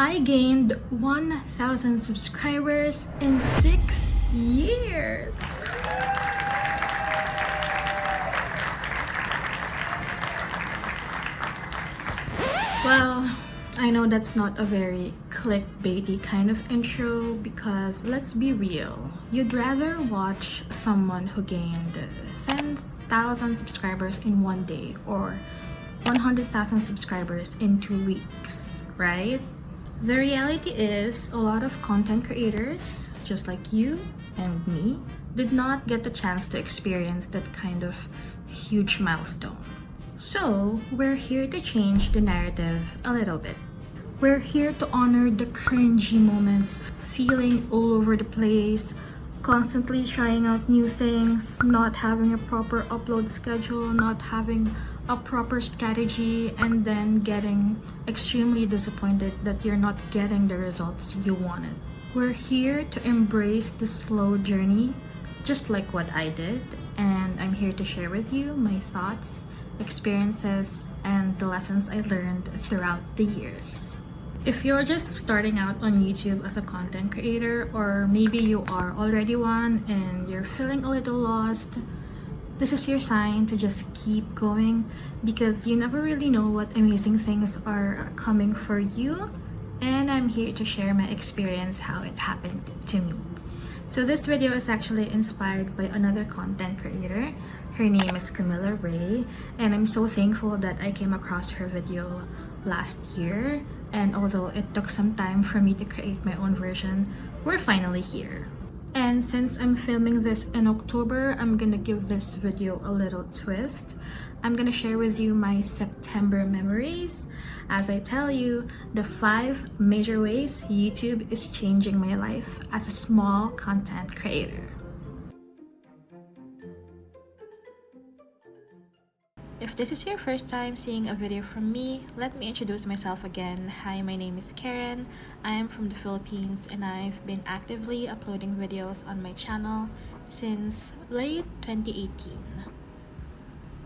I gained 1,000 subscribers in 6 years. Well, I know that's not a very clickbaity kind of intro because let's be real, you'd rather watch someone who gained 10,000 subscribers in one day or 100,000 subscribers in 2 weeks, right? The reality is a lot of content creators, just like you and me, did not get the chance to experience that kind of huge milestone. So, we're here to change the narrative a little bit. We're here to honor the cringy moments, feeling all over the place, constantly trying out new things, not having a proper upload schedule, not having a proper strategy, and then getting extremely disappointed that you're not getting the results you wanted. We're here to embrace the slow journey, just like what I did, and I'm here to share with you my thoughts, experiences, and the lessons I learned throughout the years. If you're just starting out on YouTube as a content creator, or maybe you are already one and you're feeling a little lost, this is your sign to just keep going because you never really know what amazing things are coming for you, and I'm here to share my experience how it happened to me. So this video is actually inspired by another content creator. Her name is Camilla Ray, and I'm so thankful that I came across her video last year, and although it took some time for me to create my own version, we're finally here. And since I'm filming this in October, I'm gonna give this video a little twist. I'm gonna share with you my September memories as I tell you the 5 major ways YouTube is changing my life as a small content creator. If this is your first time seeing a video from me, let me introduce myself again. Hi, my name is Karen. I am from the Philippines and I've been actively uploading videos on my channel since late 2018.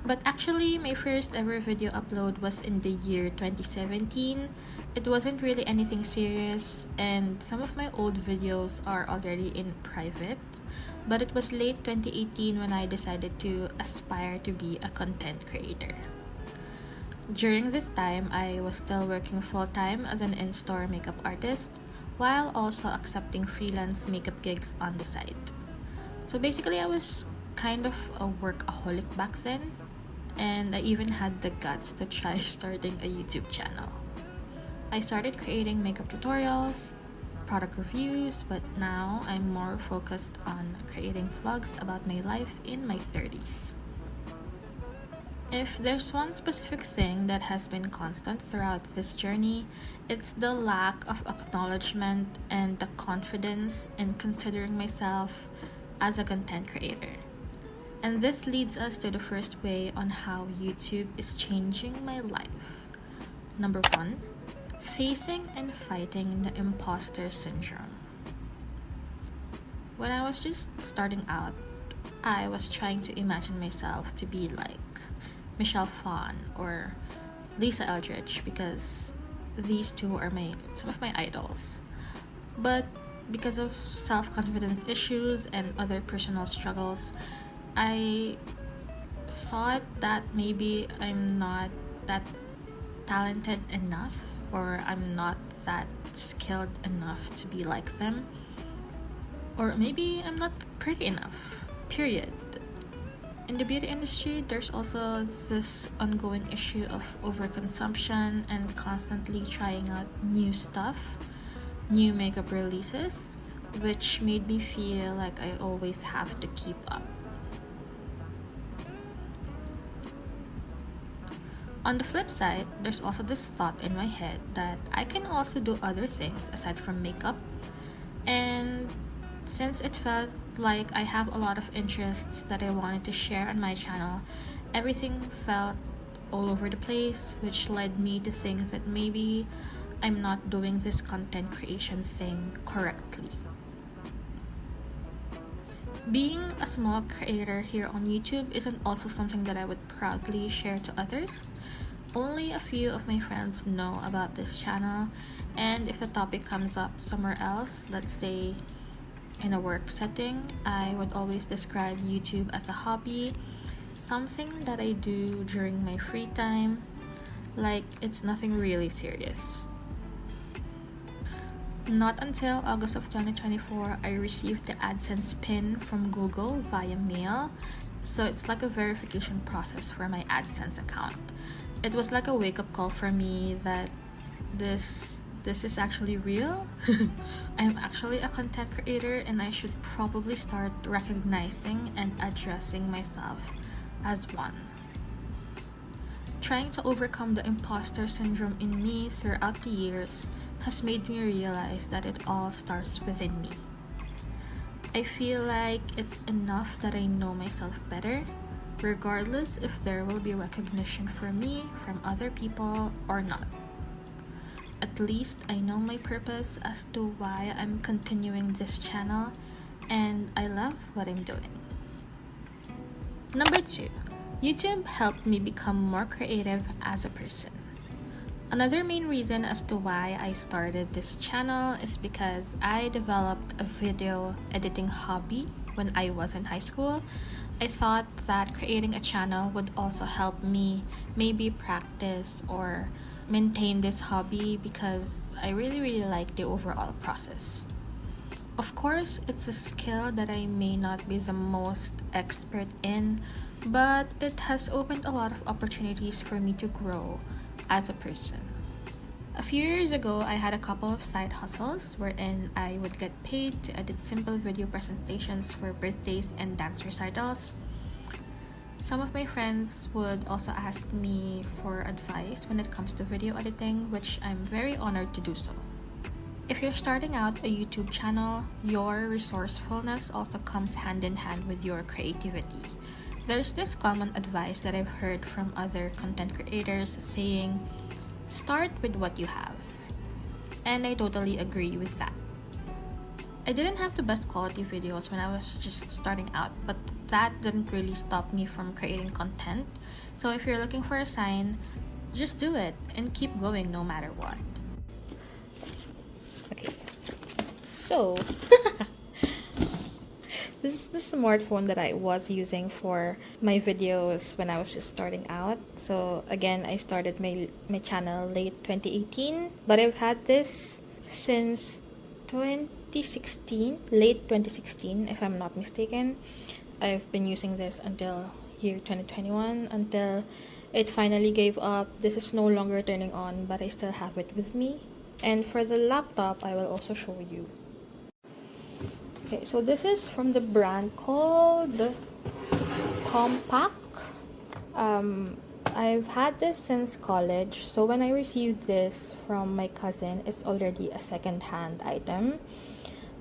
But actually, my first ever video upload was in the year 2017. It wasn't really anything serious, and some of my old videos are already in private. But it was late 2018 when I decided to aspire to be a content creator. During this time, I was still working full-time as an in-store makeup artist, while also accepting freelance makeup gigs on the side. So basically, I was kind of a workaholic back then, and I even had the guts to try starting a YouTube channel. I started creating makeup tutorials, product reviews, but now I'm more focused on creating vlogs about my life in my 30s. If there's one specific thing that has been constant throughout this journey, it's the lack of acknowledgement and the confidence in considering myself as a content creator. And this leads us to the first way on how YouTube is changing my life. Number 1, facing and fighting the imposter syndrome. When I was just starting out, I was trying to imagine myself to be like Michelle Phan or Lisa Eldridge because these two are some of my idols. But because of self-confidence issues and other personal struggles, I thought that maybe I'm not that talented enough, or I'm not that skilled enough to be like them, or maybe I'm not pretty enough, period. In the beauty industry, there's also this ongoing issue of overconsumption and constantly trying out new stuff, new makeup releases, which made me feel like I always have to keep up. On the flip side, there's also this thought in my head that I can also do other things aside from makeup, and since it felt like I have a lot of interests that I wanted to share on my channel, everything felt all over the place, which led me to think that maybe I'm not doing this content creation thing correctly. Being a small creator here on YouTube isn't also something that I would proudly share to others. Only a few of my friends know about this channel, and if a topic comes up somewhere else, let's say in a work setting, I would always describe YouTube as a hobby, something that I do during my free time, like it's nothing really serious. Not until August of 2024, I received the AdSense pin from Google via mail. So it's like a verification process for my AdSense account. It was like a wake-up call for me that this is actually real. I am actually a content creator, and I should probably start recognizing and addressing myself as one. Trying to overcome the imposter syndrome in me throughout the years has made me realize that it all starts within me. I feel like it's enough that I know myself better, regardless if there will be recognition for me from other people or not. At least I know my purpose as to why I'm continuing this channel, and I love what I'm doing. Number 2. YouTube helped me become more creative as a person. Another main reason as to why I started this channel is because I developed a video editing hobby when I was in high school. I thought that creating a channel would also help me maybe practice or maintain this hobby because I really like the overall process. Of course, it's a skill that I may not be the most expert in, but it has opened a lot of opportunities for me to grow as a person. A few years ago, I had a couple of side hustles wherein I would get paid to edit simple video presentations for birthdays and dance recitals. Some of my friends would also ask me for advice when it comes to video editing, which I'm very honored to do so. If you're starting out a YouTube channel, your resourcefulness also comes hand in hand with your creativity. There's this common advice that I've heard from other content creators saying, start with what you have. And I totally agree with that. I didn't have the best quality videos when I was just starting out, but that didn't really stop me from creating content. So if you're looking for a sign, just do it and keep going no matter what. Okay, so this is the smartphone that I was using for my videos when I was just starting out. So again, I started my channel late 2018, but I've had this since 2016, late 2016 if I'm not mistaken. I've been using this until year 2021, until it finally gave up. This is no longer turning on, but I still have it with me. And for the laptop, I will also show you. Okay, so this is from the brand called Compact. I've had this since college, so when I received this from my cousin, it's already a second-hand item,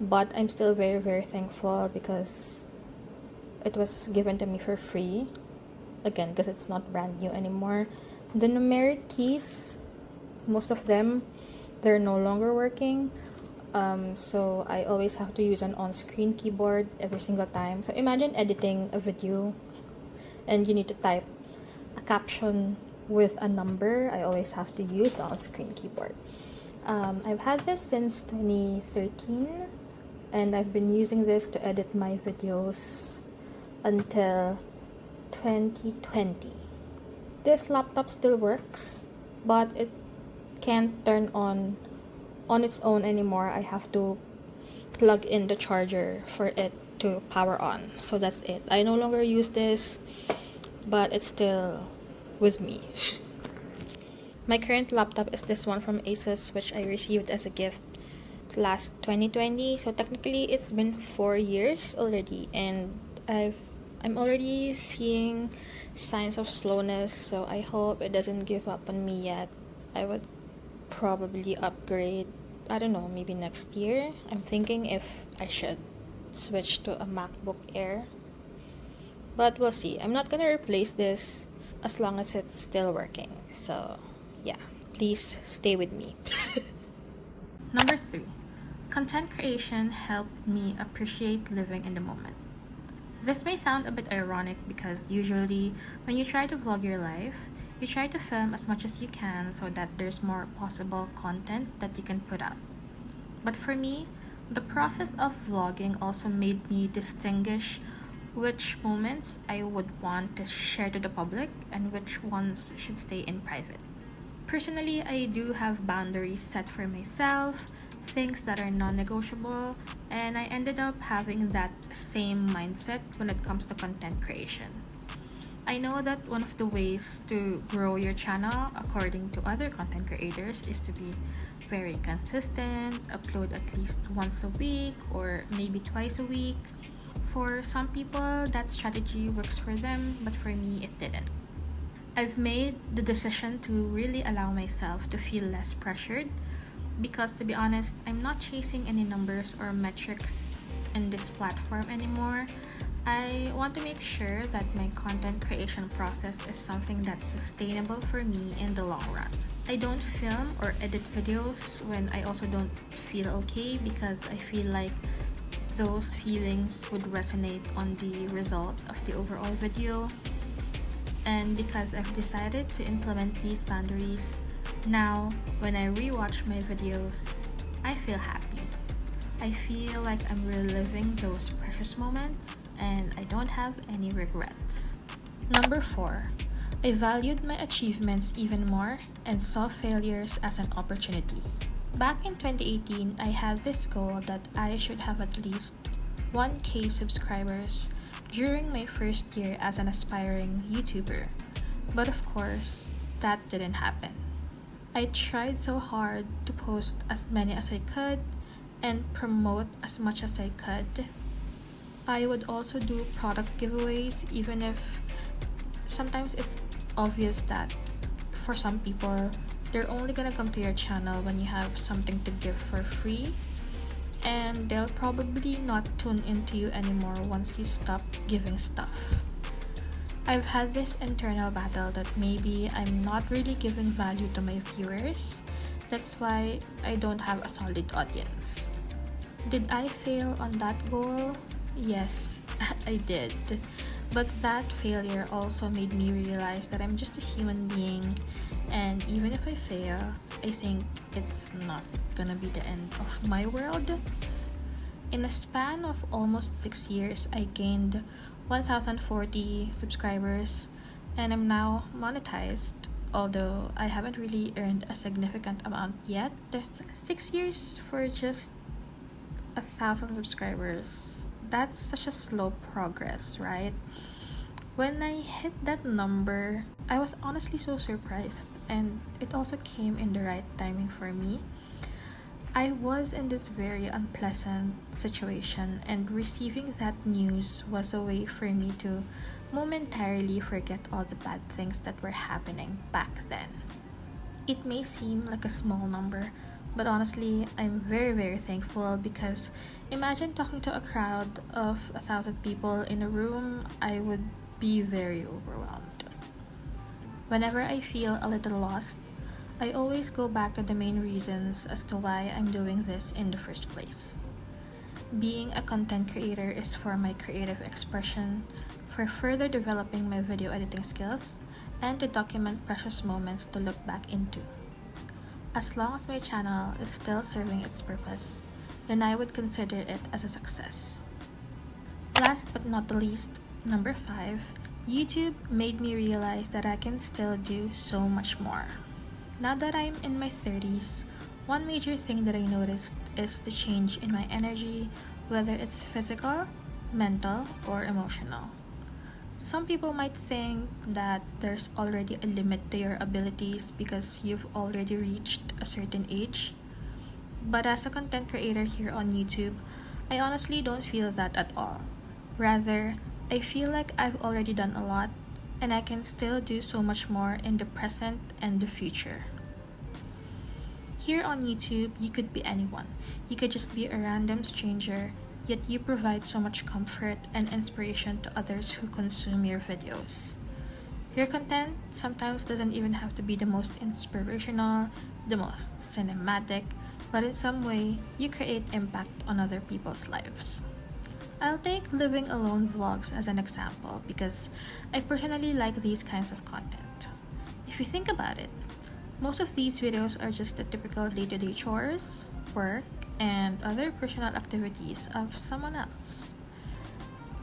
but I'm still very thankful because it was given to me for free, again because it's not brand new anymore. The numeric keys, most of them, they're no longer working, so I always have to use an on-screen keyboard every single time. So imagine editing a video and you need to type a caption with a number. I always have to use the on-screen keyboard. I've had this since 2013, and I've been using this to edit my videos until 2020. This laptop still works, but it can't turn on its own anymore. I have to plug in the charger for it to power on. So that's it. I no longer use this, but it's still with me. My current laptop is this one from Asus, which I received as a gift last 2020. So technically it's been 4 years already, and I'm already seeing signs of slowness, so I hope it doesn't give up on me yet. I would probably upgrade, I don't know, maybe next year. I'm thinking if I should switch to a MacBook Air, but we'll see. I'm not gonna replace this as long as it's still working. So yeah, please stay with me. Number 3, content creation helped me appreciate living in the moment. This may sound a bit ironic because usually when you try to vlog your life, you try to film as much as you can so that there's more possible content that you can put out. But for me, the process of vlogging also made me distinguish which moments I would want to share to the public and which ones should stay in private. Personally, I do have boundaries set for myself, things that are non negotiable, and I ended up having that same mindset when it comes to content creation. I know that one of the ways to grow your channel, according to other content creators, is to be very consistent, upload at least once a week or maybe twice a week. For some people, that strategy works for them, but for me, it didn't. I've made the decision to really allow myself to feel less pressured because, to be honest, I'm not chasing any numbers or metrics in this platform anymore. I want to make sure that my content creation process is something that's sustainable for me in the long run. I don't film or edit videos when I also don't feel okay because I feel like those feelings would resonate on the result of the overall video. And because I've decided to implement these boundaries, now when I rewatch my videos, I feel happy. I feel like I'm reliving those precious moments and I don't have any regrets. Number 4, I valued my achievements even more and saw failures as an opportunity. Back in 2018, I had this goal that I should have at least 1K subscribers during my first year as an aspiring YouTuber. But of course, that didn't happen. I tried so hard to post as many as I could and promote as much as I could. I would also do product giveaways even if sometimes it's obvious that for some people, they're only gonna come to your channel when you have something to give for free, and they'll probably not tune into you anymore once you stop giving stuff. I've had this internal battle that maybe I'm not really giving value to my viewers. That's why I don't have a solid audience. Did I fail on that goal? Yes, I did. But that failure also made me realize that I'm just a human being, and even if I fail, I think it's not gonna be the end of my world. In a span of almost 6 years, I gained 1,040 subscribers and I'm now monetized, although I haven't really earned a significant amount yet. 6 years for just 1,000 subscribers. That's such a slow progress, right? When I hit that number, I was honestly so surprised, and it also came in the right timing for me. I was in this very unpleasant situation, and receiving that news was a way for me to momentarily forget all the bad things that were happening back then. It may seem like a small number, but honestly, I'm very, very thankful because imagine talking to a crowd of 1,000 people in a room, I would be very overwhelmed. Whenever I feel a little lost, I always go back to the main reasons as to why I'm doing this in the first place. Being a content creator is for my creative expression, for further developing my video editing skills, and to document precious moments to look back into. As long as my channel is still serving its purpose, then I would consider it as a success. Last but not the least, number 5, YouTube made me realize that I can still do so much more. Now that I'm in my 30s, one major thing that I noticed is the change in my energy, whether it's physical, mental, or emotional. Some people might think that there's already a limit to your abilities because you've already reached a certain age. But as a content creator here on YouTube, I honestly don't feel that at all. Rather, I feel like I've already done a lot and I can still do so much more in the present and the future. Here on YouTube, you could be anyone. You could just be a random stranger, yet you provide so much comfort and inspiration to others who consume your videos. Your content sometimes doesn't even have to be the most inspirational, the most cinematic, but in some way, you create impact on other people's lives. I'll take living alone vlogs as an example because I personally like these kinds of content. If you think about it, most of these videos are just the typical day-to-day chores, work, and other personal activities of someone else.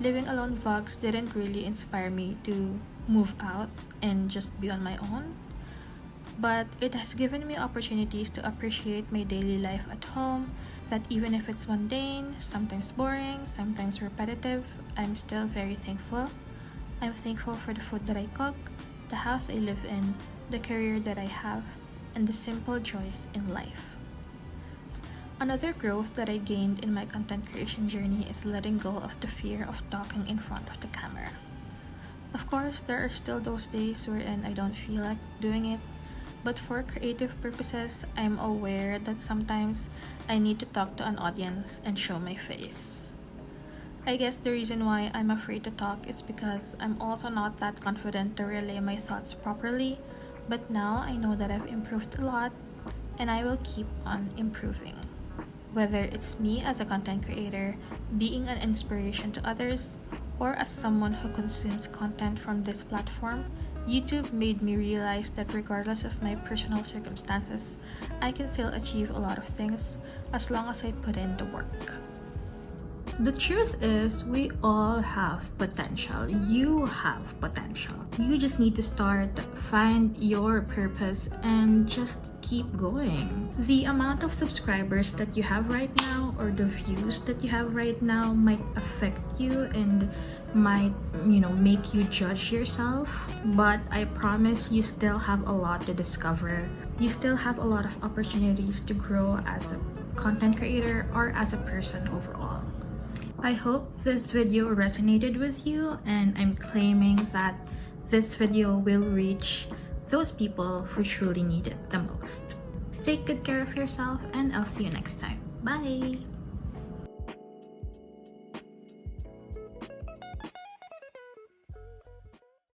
Living alone vlogs didn't really inspire me to move out and just be on my own, but it has given me opportunities to appreciate my daily life at home, that even if it's mundane, sometimes boring, sometimes repetitive, I'm still very thankful. I'm thankful for the food that I cook, the house I live in, the career that I have, and the simple joys in life. Another growth that I gained in my content creation journey is letting go of the fear of talking in front of the camera. Of course, there are still those days wherein I don't feel like doing it, but for creative purposes, I'm aware that sometimes I need to talk to an audience and show my face. I guess the reason why I'm afraid to talk is because I'm also not that confident to relay my thoughts properly, but now I know that I've improved a lot and I will keep on improving. Whether it's me as a content creator, being an inspiration to others, or as someone who consumes content from this platform, YouTube made me realize that regardless of my personal circumstances, I can still achieve a lot of things as long as I put in the work. The truth is, we all have potential. You have potential. You just need to start, find your purpose, and just keep going. The amount of subscribers that you have right now or the views that you have right now might affect you and might, make you judge yourself. But I promise you still have a lot to discover. You still have a lot of opportunities to grow as a content creator or as a person overall. I hope this video resonated with you, and I'm claiming that this video will reach those people who truly need it the most. Take good care of yourself, and I'll see you next time. Bye!